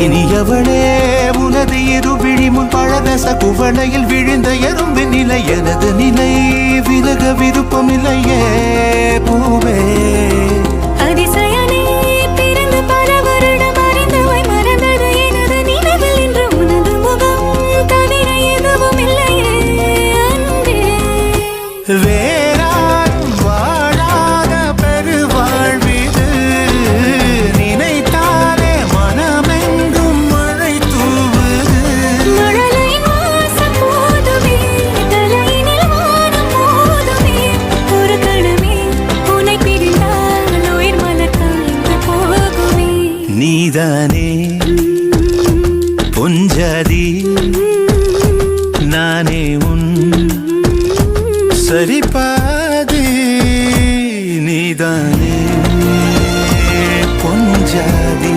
இனியவளே உனது இரு விழி முன் பழதச குவளையில் விழுந்த எறும்பு நிலை எனது நிலை விலக விருப்பம் இல்லையே பூவே வேறாரும் வாழாத பெருவாழ்விது நினைத்தாலே மனமெங்கும் மழை தூவுது நீதானே பொஞ்சாதி நானே உன் சரிபாதி நீதானே பொஞ்சாதி